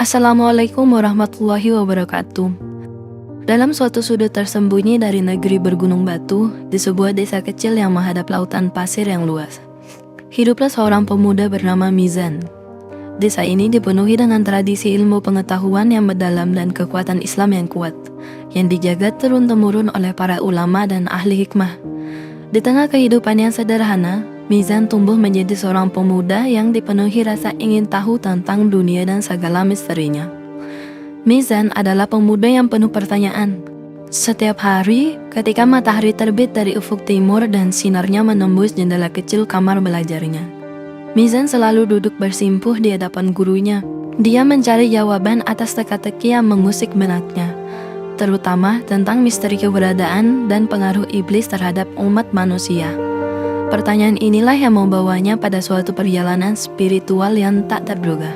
Assalamualaikum warahmatullahi wabarakatuh. Dalam suatu sudut tersembunyi dari negeri bergunung batu, di sebuah desa kecil yang menghadap lautan pasir yang luas, hiduplah seorang pemuda bernama Mizan. Desa ini dipenuhi dengan tradisi ilmu pengetahuan yang mendalam dan kekuatan Islam yang kuat, yang dijaga turun-temurun oleh para ulama dan ahli hikmah. Di tengah kehidupan yang sederhana, Mizan tumbuh menjadi seorang pemuda yang dipenuhi rasa ingin tahu tentang dunia dan segala misterinya. Mizan adalah pemuda yang penuh pertanyaan. Setiap hari, ketika matahari terbit dari ufuk timur dan sinarnya menembus jendela kecil kamar belajarnya, Mizan selalu duduk bersimpuh di hadapan gurunya. Dia mencari jawaban atas teka-teki yang mengusik benaknya, terutama tentang misteri keberadaan dan pengaruh iblis terhadap umat manusia. Pertanyaan inilah yang membawanya pada suatu perjalanan spiritual yang tak terduga.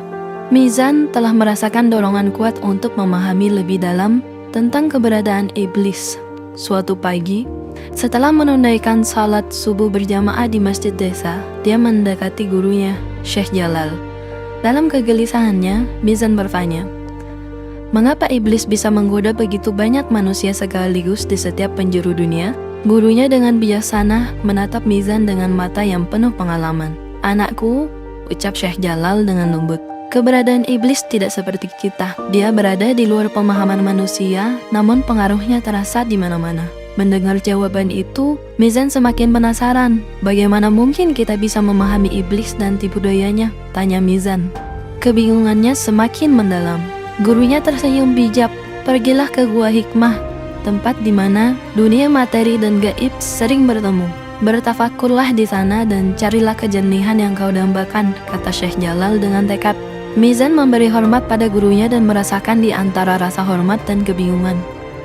Mizan telah merasakan dorongan kuat untuk memahami lebih dalam tentang keberadaan iblis. Suatu pagi, setelah menunaikan salat subuh berjamaah di masjid desa, dia mendekati gurunya, Syekh Jalal. Dalam kegelisahannya, Mizan bertanya, mengapa iblis bisa menggoda begitu banyak manusia sekaligus di setiap penjuru dunia? Gurunya dengan bijaksana menatap Mizan dengan mata yang penuh pengalaman. Anakku, ucap Syekh Jalal dengan lembut, keberadaan iblis tidak seperti kita. Dia berada di luar pemahaman manusia, namun pengaruhnya terasa di mana-mana. Mendengar jawaban itu, Mizan semakin penasaran. Bagaimana mungkin kita bisa memahami iblis dan tipu dayanya? Tanya Mizan. Kebingungannya semakin mendalam. Gurunya tersenyum bijak. Pergilah ke gua hikmah, tempat di mana dunia materi dan gaib sering bertemu. Bertafakurlah di sana dan carilah kejernihan yang kau dambakan, kata Syekh Jalal dengan tekad. Mizan memberi hormat pada gurunya dan merasakan di antara rasa hormat dan kebingungan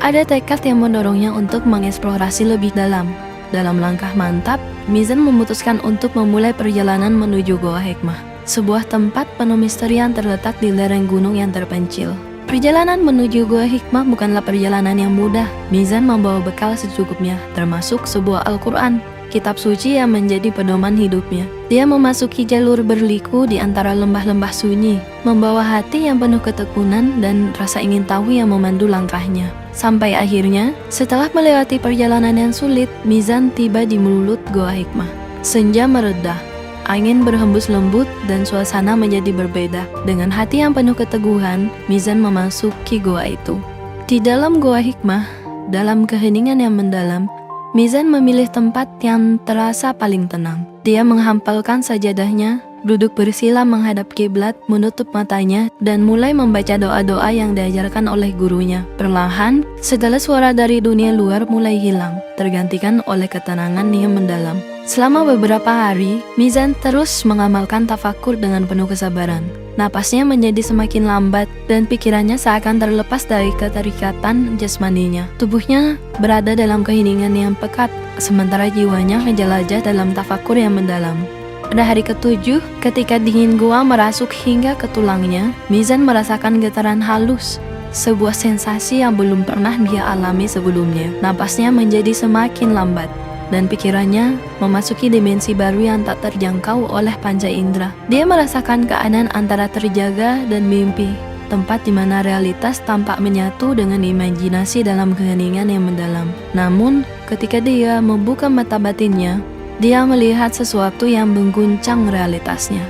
ada tekad yang mendorongnya untuk mengeksplorasi lebih dalam. Dalam langkah mantap, Mizan memutuskan untuk memulai perjalanan menuju Goa Hikmah, sebuah tempat penuh misteri yang terletak di lereng gunung yang terpencil. Perjalanan menuju Goa Hikmah bukanlah perjalanan yang mudah. Mizan membawa bekal secukupnya, termasuk sebuah Al-Quran, kitab suci yang menjadi pedoman hidupnya. Dia memasuki jalur berliku di antara lembah-lembah sunyi, membawa hati yang penuh ketekunan dan rasa ingin tahu yang memandu langkahnya. Sampai akhirnya, setelah melewati perjalanan yang sulit, Mizan tiba di mulut Goa Hikmah. Senja mereda, angin berhembus lembut dan suasana menjadi berbeda. Dengan hati yang penuh keteguhan, Mizan memasuki goa itu. Di dalam Goa Hikmah, dalam keheningan yang mendalam, Mizan memilih tempat yang terasa paling tenang. Dia menghampalkan sajadahnya, duduk bersila menghadap kiblat, menutup matanya, dan mulai membaca doa-doa yang diajarkan oleh gurunya. Perlahan, segala suara dari dunia luar mulai hilang, tergantikan oleh ketenangan yang mendalam. Selama beberapa hari, Mizan terus mengamalkan tafakur dengan penuh kesabaran. Napasnya menjadi semakin lambat dan pikirannya seakan terlepas dari keterikatan jasmaninya. Tubuhnya berada dalam keheningan yang pekat, sementara jiwanya menjelajah dalam tafakur yang mendalam. Pada hari ketujuh, ketika dingin gua merasuk hingga ke tulangnya, Mizan merasakan getaran halus, sebuah sensasi yang belum pernah dia alami sebelumnya. Napasnya menjadi semakin lambat, dan pikirannya memasuki dimensi baru yang tak terjangkau oleh panca indera. Dia merasakan keadaan antara terjaga dan mimpi, tempat di mana realitas tampak menyatu dengan imajinasi dalam keheningan yang mendalam. Namun, ketika dia membuka mata batinnya, dia melihat sesuatu yang mengguncang realitasnya.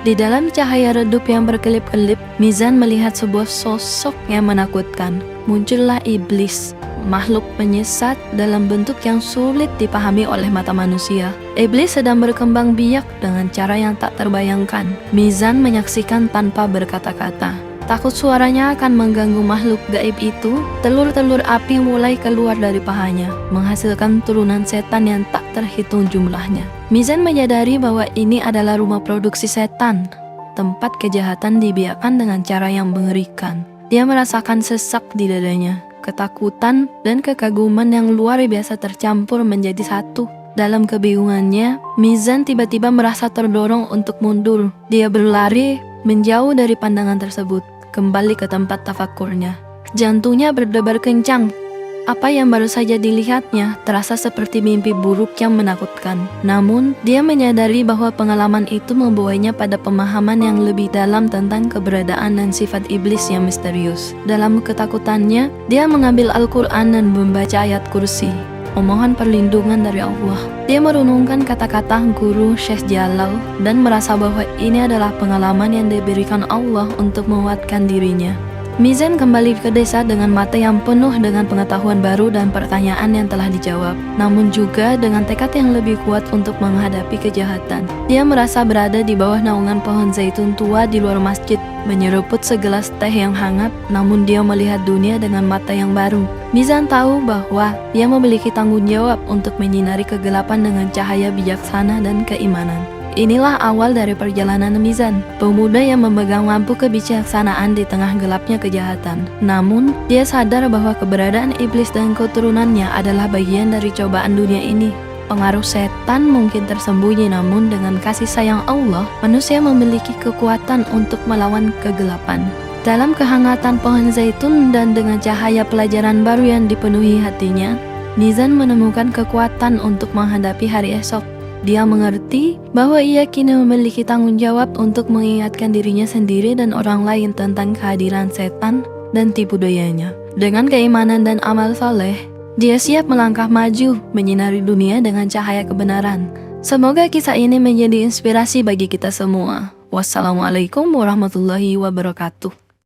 Di dalam cahaya redup yang berkelip-kelip, Mizan melihat sebuah sosok yang menakutkan. Muncullah iblis, makhluk penyesat dalam bentuk yang sulit dipahami oleh mata manusia. Iblis sedang berkembang biak dengan cara yang tak terbayangkan. Mizan menyaksikan tanpa berkata-kata. Takut suaranya akan mengganggu makhluk gaib itu, telur-telur api mulai keluar dari pahanya, menghasilkan turunan setan yang tak terhitung jumlahnya. Mizan menyadari bahwa ini adalah rumah produksi setan, tempat kejahatan dibiarkan dengan cara yang mengerikan. Dia merasakan sesak di dadanya, ketakutan dan kekaguman yang luar biasa tercampur menjadi satu. Dalam kebingungannya, Mizan tiba-tiba merasa terdorong untuk mundur. Dia berlari menjauh dari pandangan tersebut, kembali ke tempat tafakurnya. Jantungnya berdebar kencang. Apa yang baru saja dilihatnya terasa seperti mimpi buruk yang menakutkan. Namun, dia menyadari bahwa pengalaman itu membawanya pada pemahaman yang lebih dalam tentang keberadaan dan sifat iblis yang misterius. Dalam ketakutannya, dia mengambil Al-Quran dan membaca ayat kursi, memohon perlindungan dari Allah. Dia merenungkan kata-kata guru Syekh Jalal dan merasa bahwa ini adalah pengalaman yang diberikan Allah untuk menguatkan dirinya. Mizan kembali ke desa dengan mata yang penuh dengan pengetahuan baru dan pertanyaan yang telah dijawab, namun juga dengan tekad yang lebih kuat untuk menghadapi kejahatan. Dia merasa berada di bawah naungan pohon zaitun tua di luar masjid, menyeruput segelas teh yang hangat, namun dia melihat dunia dengan mata yang baru. Mizan tahu bahwa dia memiliki tanggung jawab untuk menyinari kegelapan dengan cahaya bijaksana dan keimanan. Inilah awal dari perjalanan Mizan, pemuda yang memegang lampu kebijaksanaan di tengah gelapnya kejahatan. Namun, dia sadar bahwa keberadaan iblis dan keturunannya adalah bagian dari cobaan dunia ini. Pengaruh setan mungkin tersembunyi, namun dengan kasih sayang Allah, manusia memiliki kekuatan untuk melawan kegelapan. Dalam kehangatan pohon zaitun dan dengan cahaya pelajaran baru yang dipenuhi hatinya, Mizan menemukan kekuatan untuk menghadapi hari esok. Dia mengerti bahwa ia kini memiliki tanggung jawab untuk mengingatkan dirinya sendiri dan orang lain tentang kehadiran setan dan tipu dayanya. Dengan keimanan dan amal soleh, dia siap melangkah maju, menyinari dunia dengan cahaya kebenaran. Semoga kisah ini menjadi inspirasi bagi kita semua. Wassalamualaikum warahmatullahi wabarakatuh.